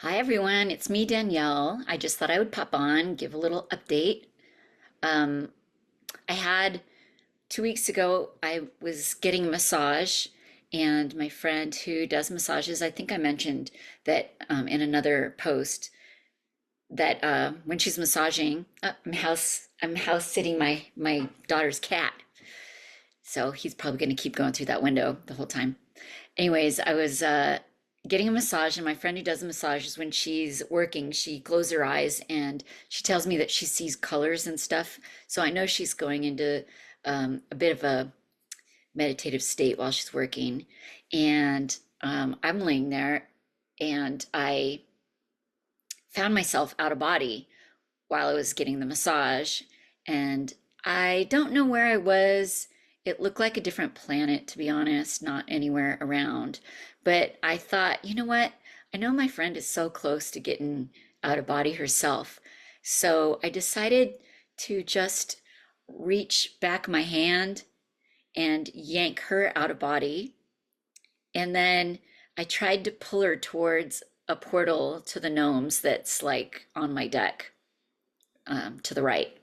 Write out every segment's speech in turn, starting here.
Hi everyone, it's me, Danielle. I just thought I would pop on, give a little update. Um, I had 2 weeks ago, I was getting a massage, and my friend who does massages, I think I mentioned that in another post that when she's massaging, I'm house sitting my daughter's cat, so he's probably going to keep going through that window the whole time. Anyways, I was getting a massage, and my friend who does massages, when she's working, she closes her eyes and she tells me that she sees colors and stuff. So I know she's going into a bit of a meditative state while she's working. And I'm laying there, and I found myself out of body while I was getting the massage. And I don't know where I was. It looked like a different planet, to be honest, not anywhere around. But I thought, you know what? I know my friend is so close to getting out of body herself. So I decided to just reach back my hand and yank her out of body. And then I tried to pull her towards a portal to the gnomes that's like on my deck, to the right.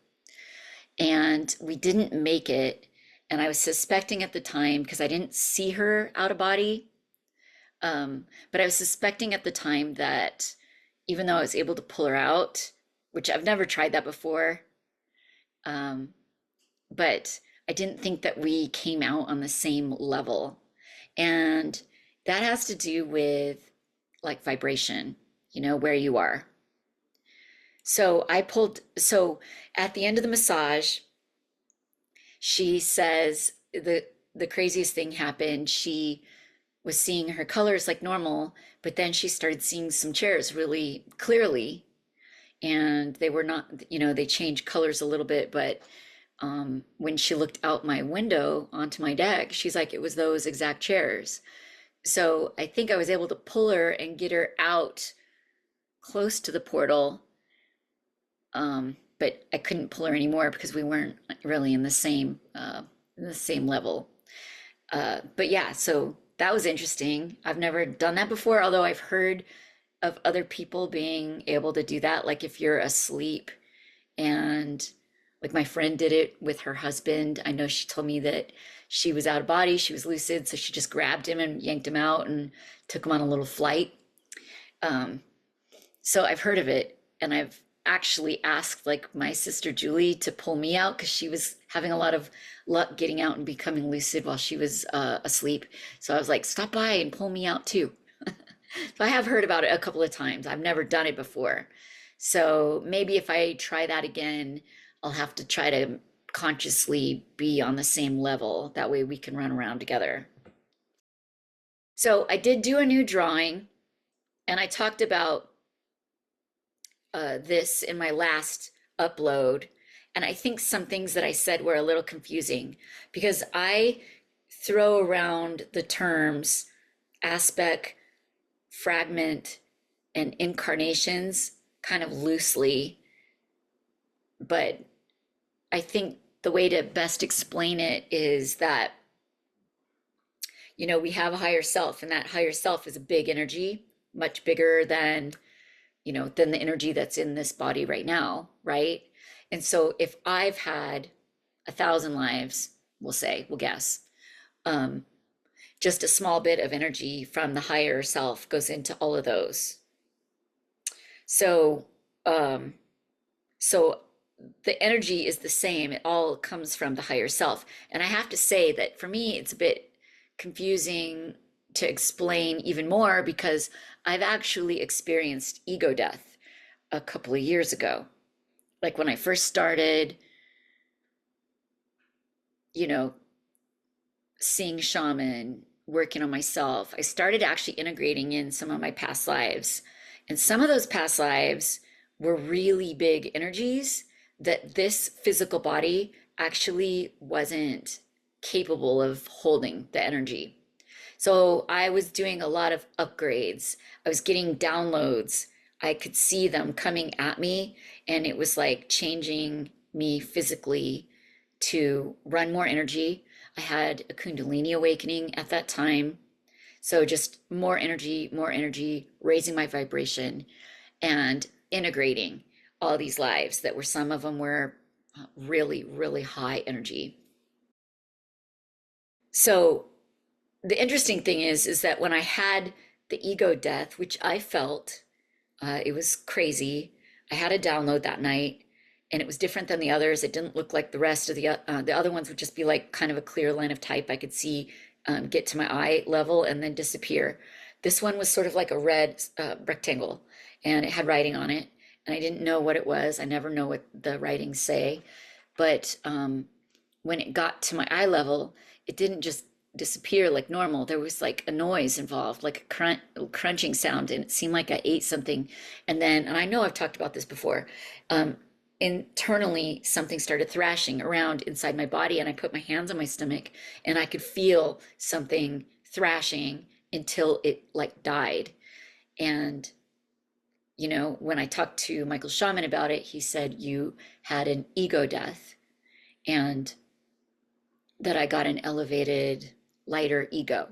And we didn't make it. And I was suspecting at the time, because I didn't see her out of body, but I was suspecting at the time that even though I was able to pull her out, which I've never tried that before, um, but I didn't think that we came out on the same level. And that has to do with like vibration, where you are. So at the end of the massage, she says the craziest thing happened. She was seeing her colors like normal, but then she started seeing some chairs really clearly, and they were not, they changed colors a little bit, but when she looked out my window onto my deck, she's like, it was those exact chairs. So I think I was able to pull her and get her out close to the portal, but I couldn't pull her anymore because we weren't really in the same level. But yeah, so that was interesting. I've never done that before, although I've heard of other people being able to do that. Like if you're asleep, and like my friend did it with her husband. I know she told me that she was out of body, she was lucid, so she just grabbed him and yanked him out and took him on a little flight. Um, so I've heard of it, and I've actually asked like my sister Julie to pull me out because she was having a lot of luck getting out and becoming lucid while she was asleep. So I was like, stop by and pull me out too. So I have heard about it a couple of times. I've never done it before. So maybe if I try that again, I'll have to try to consciously be on the same level. That way we can run around together. So I did do a new drawing, and I talked about this in my last upload. And I think some things that I said were a little confusing because I throw around the terms aspect, fragment, and incarnations kind of loosely. But I think the way to best explain it is that, we have a higher self, and that higher self is a big energy, much bigger than the energy that's in this body right now, right? And so if I've had 1,000 lives, we'll guess, um, just a small bit of energy from the higher self goes into all of those. So, um, so the energy is the same. It all comes from the higher self. And I have to say that for me, it's a bit confusing to explain even more because I've actually experienced ego death a couple of years ago. Like when I first started, you know, seeing shaman, working on myself, I started actually integrating in some of my past lives. And some of those past lives were really big energies that this physical body actually wasn't capable of holding the energy. So I was doing a lot of upgrades. I was getting downloads. I could see them coming at me, and it was like changing me physically to run more energy. I had a Kundalini awakening at that time. So just more energy, raising my vibration and integrating all these lives that were, some of them were really, really high energy. So the interesting thing is that when I had the ego death, which I felt, it was crazy. I had a download that night, and it was different than the others. It didn't look like the rest of the other ones would just be like kind of a clear line of type. I could see get to my eye level and then disappear. This one was sort of like a red rectangle, and it had writing on it, and I didn't know what it was. I never know what the writings say, but when it got to my eye level, it didn't just disappear like normal. There was like a noise involved, like a crunching sound, and it seemed like I ate something. And then, and I know I've talked about this before, um, internally something started thrashing around inside my body, and I put my hands on my stomach, and I could feel something thrashing until it like died. And when I talked to Michael Shaman about it, he said you had an ego death, and that I got an elevated, lighter ego.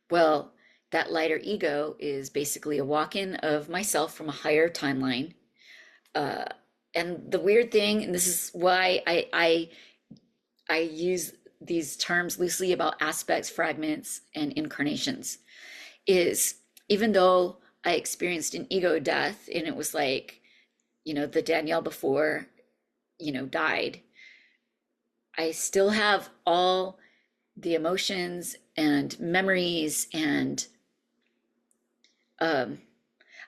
Well, that lighter ego is basically a walk in of myself from a higher timeline. Uh, and the weird thing, and this is why I use these terms loosely about aspects, fragments, and incarnations, is even though I experienced an ego death and it was like, the Danielle before, died, I still have all the emotions and memories, and um,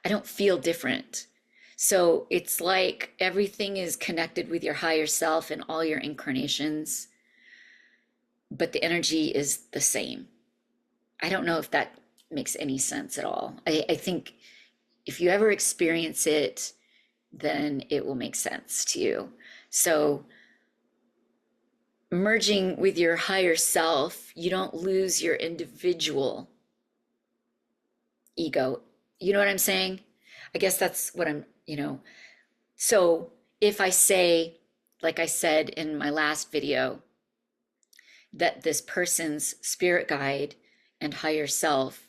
I don't feel different. So it's like everything is connected with your higher self and all your incarnations, but the energy is the same. I don't know if that makes any sense at all. I think if you ever experience it, then it will make sense to you. So merging with your higher self, you don't lose your individual ego. You know what I'm saying? I guess that's what I'm. So if I say, like I said in my last video, that this person's spirit guide and higher self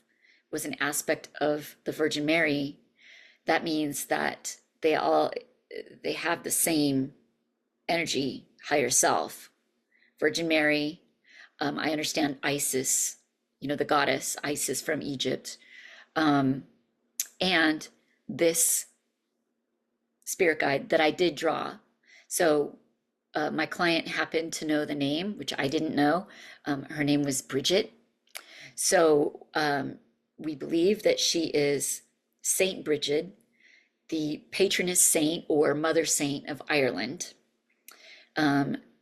was an aspect of the Virgin Mary, that means that they have the same energy, higher self. Virgin Mary, I understand Isis, the goddess Isis from Egypt, um, and this spirit guide that I did draw. So my client happened to know the name, which I didn't know. Her name was Brigid. So we believe that she is Saint Brigid, the patroness saint or mother saint of Ireland.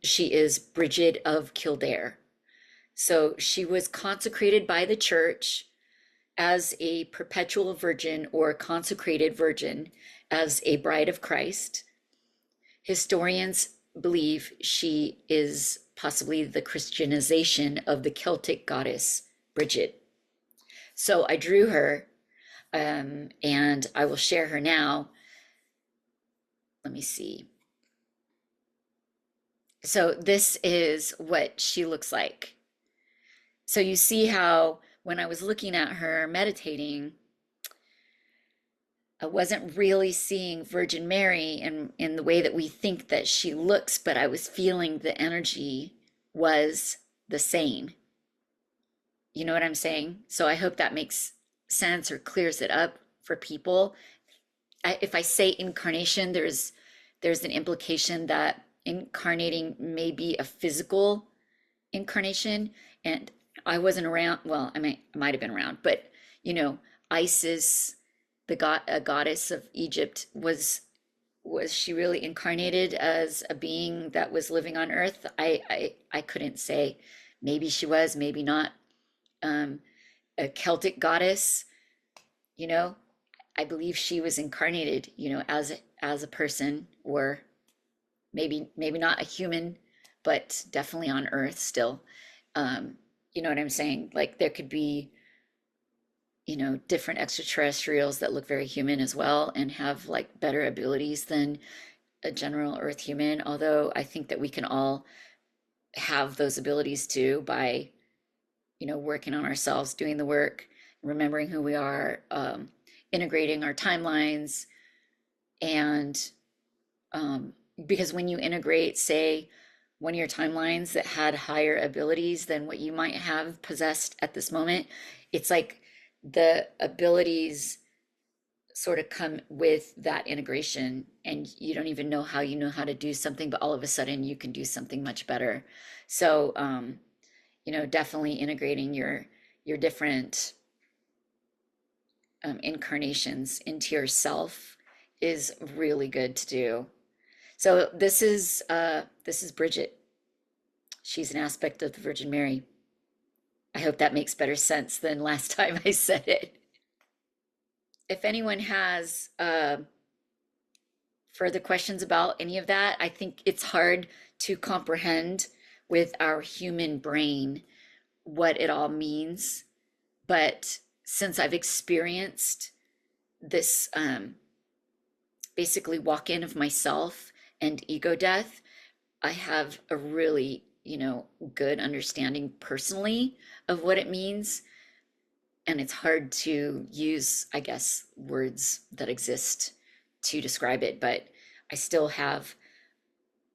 She is Brigid of Kildare. So she was consecrated by the church as a perpetual virgin or consecrated virgin, as a bride of Christ. Historians believe she is possibly the Christianization of the Celtic goddess Brigid. So I drew her, and I will share her now. Let me see. So this is what she looks like. So you see how when I was looking at her meditating, I wasn't really seeing Virgin Mary in the way that we think that she looks, but I was feeling the energy was the same. You know what I'm saying? So I hope that makes sense or clears it up for people. If I say incarnation, there's an implication that incarnating may be a physical incarnation, and I wasn't around. Well, I might have been around, but Isis, a goddess of Egypt, was she really incarnated as a being that was living on Earth? I couldn't say. Maybe she was, maybe not. A Celtic goddess, you know, I believe she was incarnated, as a person, or maybe not a human, but definitely on Earth still. You know what I'm saying? Like there could be, different extraterrestrials that look very human as well and have like better abilities than a general Earth human. Although I think that we can all have those abilities too by working on ourselves, doing the work, remembering who we are, integrating our timelines. And because when you integrate, say, one of your timelines that had higher abilities than what you might have possessed at this moment, it's like the abilities sort of come with that integration, and you don't even know how you know how to do something, but all of a sudden you can do something much better. So definitely integrating your different incarnations into yourself is really good to do. So this is Bridget. She's an aspect of the Virgin Mary. I hope that makes better sense than last time I said it. If anyone has further questions about any of that, I think it's hard to comprehend with our human brain what it all means. But since I've experienced this basically walk in of myself and ego death, I have a really, good understanding personally of what it means. And it's hard to use, I guess, words that exist to describe it, but I still have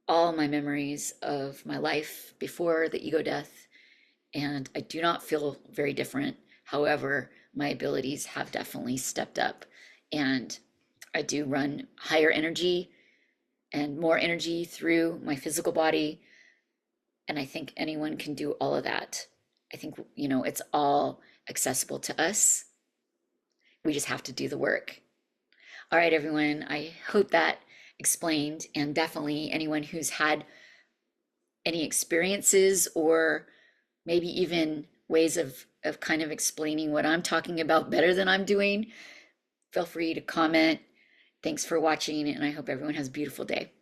all my memories of my life before the ego death, and I do not feel very different. However, my abilities have definitely stepped up, and I do run higher energy and more energy through my physical body. And I think anyone can do all of that. I think, it's all accessible to us. We just have to do the work. All right, everyone. I hope that explained. And definitely anyone who's had any experiences or maybe even ways of kind of explaining what I'm talking about better than I'm doing, feel free to comment. Thanks for watching, and I hope everyone has a beautiful day.